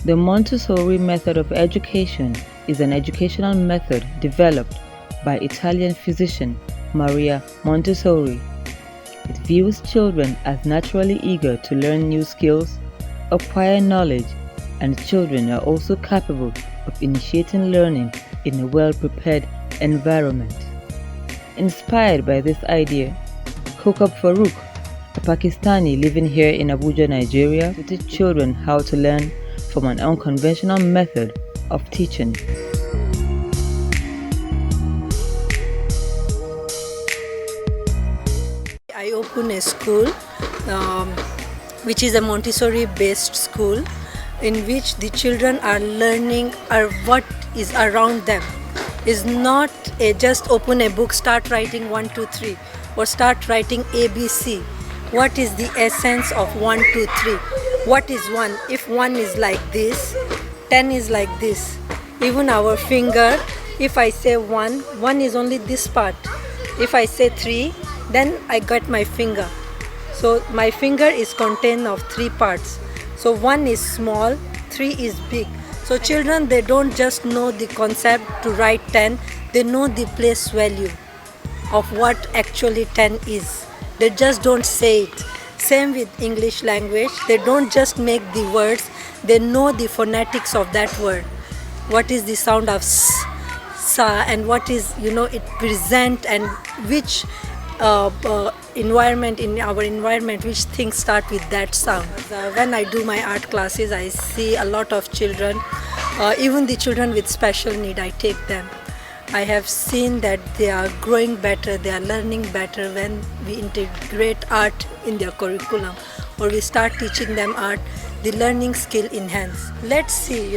The Montessori method of education is an educational method developed by Italian physician Maria Montessori. It views children as naturally eager to learn new skills, acquire knowledge, and children are also capable of initiating learning in a well-prepared environment. Inspired by this idea, Kokab Farouk, a Pakistani living here in Abuja, Nigeria, to teach children how to learn from an unconventional method of teaching. I opened a school which is a Montessori based school in which the children are learning what is around them. Is not just open a book, start writing 1, 2, 3 or start writing ABC. What is the essence of 1, 2, 3? What is 1? If 1 is like this, 10 is like this. Even our finger, if I say 1, 1 is only this part. If I say 3, then I got my finger. So my finger is contained of 3 parts. So 1 is small, 3 is big. So children, they don't just know the concept to write 10, they know the place value of what actually 10 is. They just don't say it. Same with English language, they don't just make the words, they know the phonetics of that word. What is the sound of s, sa, and what is, it present, and which environment, in our environment, which things start with that sound. When I do my art classes, I see a lot of children, even the children with special need, I take them. I have seen that they are growing better, they are learning better when we integrate art in their curriculum or we start teaching them art, the learning skill enhance. Let's see,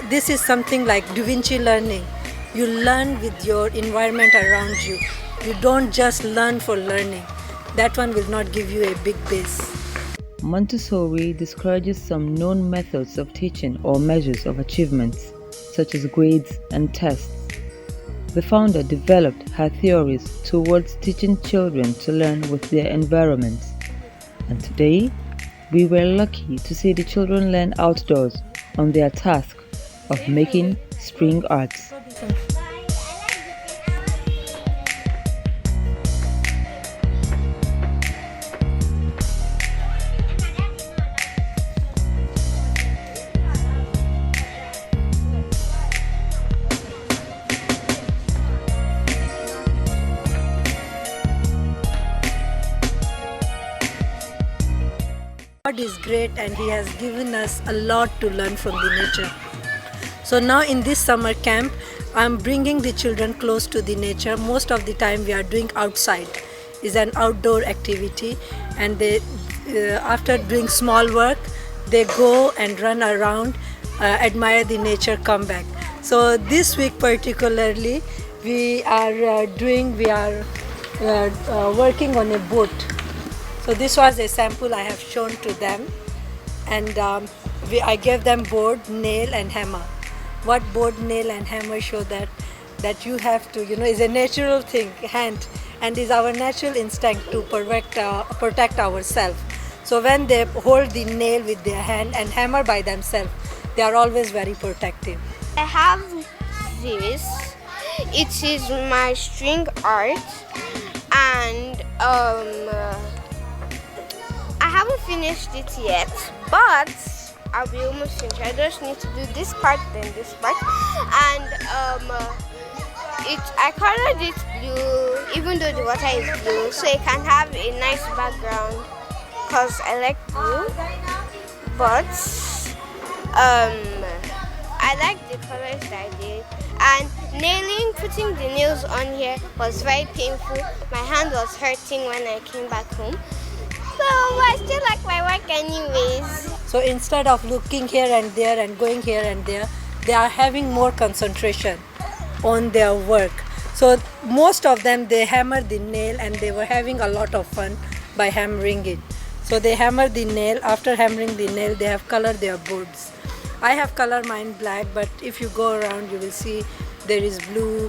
this is something like Da Vinci learning. You learn with your environment around you. You don't just learn for learning. That one will not give you a big base. Montessori discourages some known methods of teaching or measures of achievements, such as grades and tests. The founder developed her theories towards teaching children to learn with their environments. And today, we were lucky to see the children learn outdoors on their task of making string arts. God is great and He has given us a lot to learn from the nature. So now in this summer camp, I'm bringing the children close to the nature. Most of the time we are doing outside. It's an outdoor activity, and they, after doing small work, they go and run around, admire the nature, come back. So this week particularly, we are working on a boat. So this was a sample I have shown to them, and I gave them board, nail and hammer. What board, nail and hammer show that you have to, is a natural thing, hand, and is our natural instinct to protect ourselves. So when they hold the nail with their hand and hammer by themselves, they are always very protective. I have this. It is my string art, and I haven't finished it yet, but I'll be almost finished. I just need to do this part, then this part, and I colored it blue, even though the water is blue, so it can have a nice background, because I like blue. But I like the colors that I did, and putting the nails on here was very painful. My hand was hurting when I came back home. So I still like my work anyways. So instead of looking here and there and going here and there, they are having more concentration on their work. So most of them, they hammered the nail and they were having a lot of fun by hammering it. So they hammered the nail. After hammering the nail, they have colored their boards. I have colored mine black, but if you go around, you will see there is blue,